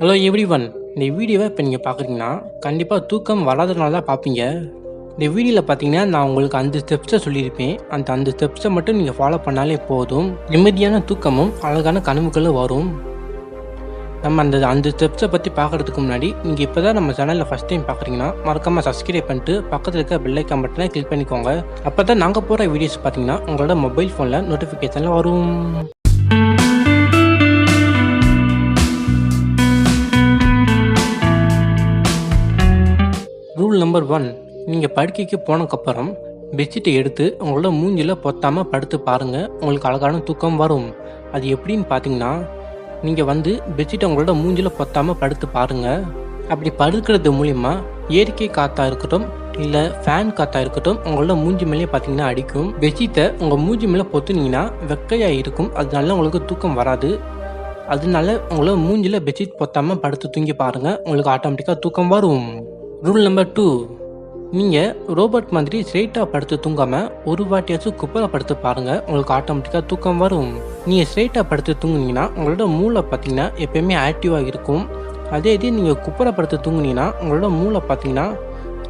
Hello everyone. இந்த வீடியோவை இப்போ நீங்கள் பார்க்குறீங்கன்னா கண்டிப்பாக தூக்கம் வராதனால தான் பார்ப்பீங்க. இந்த வீடியோவில் பார்த்தீங்கன்னா நான் உங்களுக்கு 5 ஸ்டெப்ஸை சொல்லியிருப்பேன். அந்த 5 ஸ்டெப்ஸை மட்டும் நீங்கள் ஃபாலோ பண்ணாலே போதும். நிம்மதியான தூக்கமும் அழகான கனவுகளும் வரும். நம்ம அந்த 5 ஸ்டெப்ஸை பற்றி பார்க்குறதுக்கு முன்னாடி நீங்கள் இப்போ தான் நம்ம சேனலில் ஃபஸ்ட் டைம் பார்க்குறீங்கன்னா மறக்காமல் சப்ஸ்கிரைப் பண்ணிட்டு பக்கத்தில் இருக்க பெல் ஐக்கான் பட்டனை கிளிக் பண்ணிக்கோங்க. அப்போ தான் நாங்கள் போகிற வீடியோஸ் பார்த்தீங்கன்னா உங்களோட மொபைல் ஃபோனில் நோட்டிஃபிகேஷனில் வரும். ரூல் நம்பர் 1, நீங்கள் படுக்கைக்கு போனதுக்கப்புறம் பெட்ஷீட்டை எடுத்து உங்களோட மூஞ்சில் பொத்தாமல் படுத்து பாருங்கள். உங்களுக்கு அழகான தூக்கம் வரும். அது எப்படின்னு பார்த்தீங்கன்னா, நீங்கள் பெட்ஷீட்டை உங்களோட மூஞ்சில் பொத்தாமல் படுத்து பாருங்கள். அப்படி படுக்கிறது மூலிமா இயற்கை காற்றா இருக்கட்டும் இல்லை ஃபேன் காற்றா இருக்கட்டும் உங்களோட மூஞ்சி மேலே பார்த்தீங்கன்னா அடிக்கும். பெட்ஷீட்டை உங்கள் மூஞ்சி மேலே பொத்துனீங்கன்னா வெக்கையாக இருக்கும். அதனால உங்களுக்கு தூக்கம் வராது. அதனால உங்களோட மூஞ்சில் பெட்ஷீட் பொத்தாமல் படுத்து தூங்கி பாருங்கள். உங்களுக்கு ஆட்டோமேட்டிக்காக தூக்கம் வரும். ரூல் நம்பர் 2, நீங்கள் ரோபோட் மாதிரி ஸ்ட்ரெயிட்டாக படுத்து தூங்காமல் ஒரு வாட்டியாச்சும் குப்பரை படுத்து பாருங்கள். உங்களுக்கு ஆட்டோமேட்டிக்காக தூக்கம் வரும். நீங்கள் ஸ்ட்ரெயிட்டாக படுத்து தூங்குனீங்கன்னா உங்களோட மூளை பார்த்தீங்கன்னா எப்போயுமே ஆக்டிவாக இருக்கும். அதே இது நீங்கள் குப்பரை படுத்து தூங்குனீங்கன்னா உங்களோட மூளை பார்த்தீங்கன்னா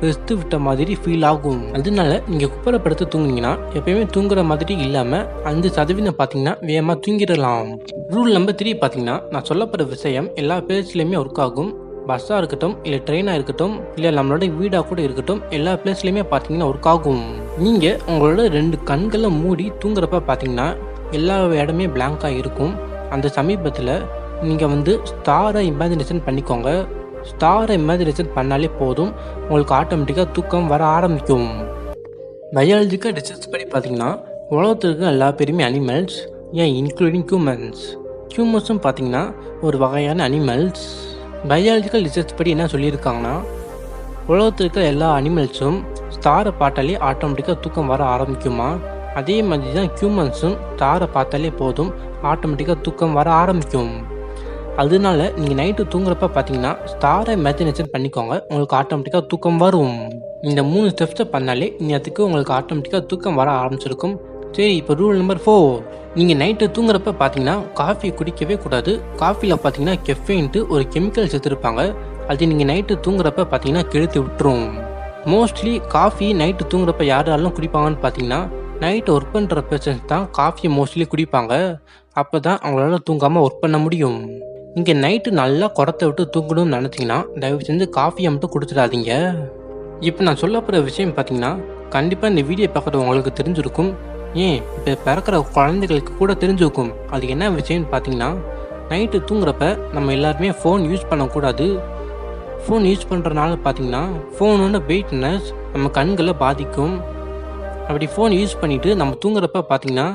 ரெஸ்ட் விட்ட மாதிரி ஃபீல் ஆகும். அதனால நீங்கள் குப்பரை படுத்து தூங்குனீங்கன்னா எப்பயுமே தூங்குற மாதிரி இல்லாமல் 5% பார்த்தீங்கன்னா வேகமாக தூங்கிடலாம். ரூல் நம்பர் 3 பார்த்தீங்கன்னா, நான் சொல்லப்படுற விஷயம் எல்லா பிளேஸ்லையுமே ஒர்க் ஆகும். பஸ்ஸாக இருக்கட்டும் இல்லை ட்ரெயினாக இருக்கட்டும் இல்லை நம்மளோட வீடாக கூட இருக்கட்டும், எல்லா பிளேஸ்லையுமே பார்த்தீங்கன்னா ஒர்க் ஆகும். நீங்கள் உங்களோட 2 கண்களை மூடி தூங்குறப்ப பார்த்தீங்கன்னா எல்லா இடமே பிளாங்காக இருக்கும். அந்த சமீபத்தில் நீங்கள் ஸ்டாரை இமேஜினேஷன் பண்ணிக்கோங்க. ஸ்டாரை இமேஜினேஷன் பண்ணாலே போதும், உங்களுக்கு ஆட்டோமேட்டிக்காக தூக்கம் வர ஆரம்பிக்கும். பயாலஜிக்கல் ரிசர்ச் படி பார்த்தீங்கன்னா உலகத்தில் இருக்க எல்லா பேருமே அனிமல்ஸ், ஏன் இன்க்ளூடிங் ஹியூமன்ஸ். ஹியூமன்ஸும் பார்த்தீங்கன்னா ஒரு வகையான அனிமல்ஸ். பயாலஜிக்கல் ரிசர்ச் படி என்ன சொல்லியிருக்காங்கன்னா, உலகத்தில் இருக்கிற எல்லா அனிமல்ஸும் ஸ்டாரை பார்த்தாலே ஆட்டோமேட்டிக்காக தூக்கம் வர ஆரம்பிக்குமா. அதே மாதிரி தான் ஹியூமன்ஸும் ஸ்டாரை பார்த்தாலே போதும் ஆட்டோமேட்டிக்காக தூக்கம் வர ஆரம்பிக்கும். அதனால நீங்கள் நைட்டு தூங்குறப்ப பார்த்தீங்கன்னா ஸ்டாரை இமேஜினேஷன் பண்ணிக்கோங்க. உங்களுக்கு ஆட்டோமேட்டிக்காக தூக்கம் வரும். இந்த 3 ஸ்டெப்ஸை பண்ணாலே அதுக்கு உங்களுக்கு ஆட்டோமேட்டிக்காக தூக்கம் வர ஆரம்பிச்சிருக்கும். சரி, இப்போ ரூல் நம்பர் 4, நீங்கள் நைட்டு தூங்குறப்ப பார்த்தீங்கன்னா காஃபி குடிக்கவே கூடாது. காஃபியில் பார்த்தீங்கன்னா கெஃபைன்ட்டு ஒரு கெமிக்கல் சேர்த்துருப்பாங்க. அது நீங்கள் நைட்டு தூங்குறப்ப பார்த்தீங்கன்னா கெடுத்து விட்டுரும். மோஸ்ட்லி காஃபி நைட்டு தூங்குறப்ப யாராலும் குடிப்பாங்கன்னு பார்த்தீங்கன்னா நைட்டு ஒர்க் பண்ணுற பர்சன்ஸ் தான் காஃபியை மோஸ்ட்லி குடிப்பாங்க. அப்போ தான் அவங்களால தூங்காமல் ஒர்க் பண்ண முடியும். நீங்கள் நைட்டு நல்லா குடத்தை விட்டு தூங்கணும்னு நினச்சிங்கன்னா தயவு செஞ்சு காஃபியை மட்டும் குடிச்சிடாதீங்க. இப்போ நான் சொல்லப்படுற விஷயம் பார்த்தீங்கன்னா கண்டிப்பாக இந்த வீடியோ பார்க்குறது உங்களுக்கு தெரிஞ்சிருக்கும். ஏன் இப்போ பிறக்கிற குழந்தைகளுக்கு கூட தெரிஞ்சுக்கும். அது என்ன விஷயம்னு பார்த்தீங்கன்னா, நைட்டு தூங்குறப்ப நம்ம எல்லாருமே ஃபோன் யூஸ் பண்ணக்கூடாது. ஃபோன் யூஸ் பண்ணுறதுனால பார்த்தீங்கன்னா ஃபோனோட பிரைட்னஸ் நம்ம கண்களை பாதிக்கும். அப்படி ஃபோன் யூஸ் பண்ணிவிட்டு நம்ம தூங்குறப்ப பார்த்தீங்கன்னா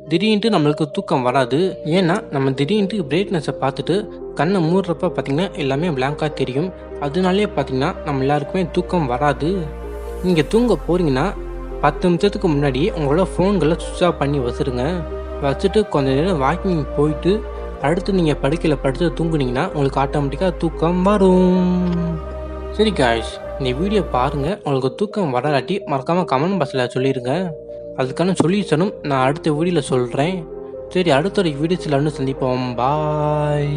திடீர்னு நம்மளுக்கு தூக்கம் வராது. ஏன்னா நம்ம திடீர்னு பிரைட்னஸை பார்த்துட்டு கண்ணை மூடுறப்ப பார்த்தீங்கன்னா எல்லாமே பிளாங்காக தெரியும். அதனாலே பார்த்தீங்கன்னா நம்ம எல்லாருக்குமே தூக்கம் வராது. நீங்கள் தூங்க போகிறீங்கன்னா 10 நிமிஷத்துக்கு முன்னாடி உங்களோட ஃபோன்களை சுவிட்ச் ஆஃப் பண்ணி வச்சுட்டு கொஞ்ச நேரம் வாக்கிங் போயிட்டு அடுத்து நீங்கள் படுக்கையில் படுத்து தூங்குனீங்கன்னா உங்களுக்கு ஆட்டோமேட்டிக்காக தூக்கம் வரும். சரி காய்ஸ், இந்த வீடியோ பாருங்கள். உங்களுக்கு தூக்கம் வரலாட்டி மறக்காமல் கமெண்ட் பாக்ஸில் சொல்லிடுங்க. அதுக்கான சொல்யூஷனும் நான் அடுத்த வீடியோவில் சொல்கிறேன். சரி, அடுத்த ஒரு வீடியோஸில் சந்திப்போம். பாய்.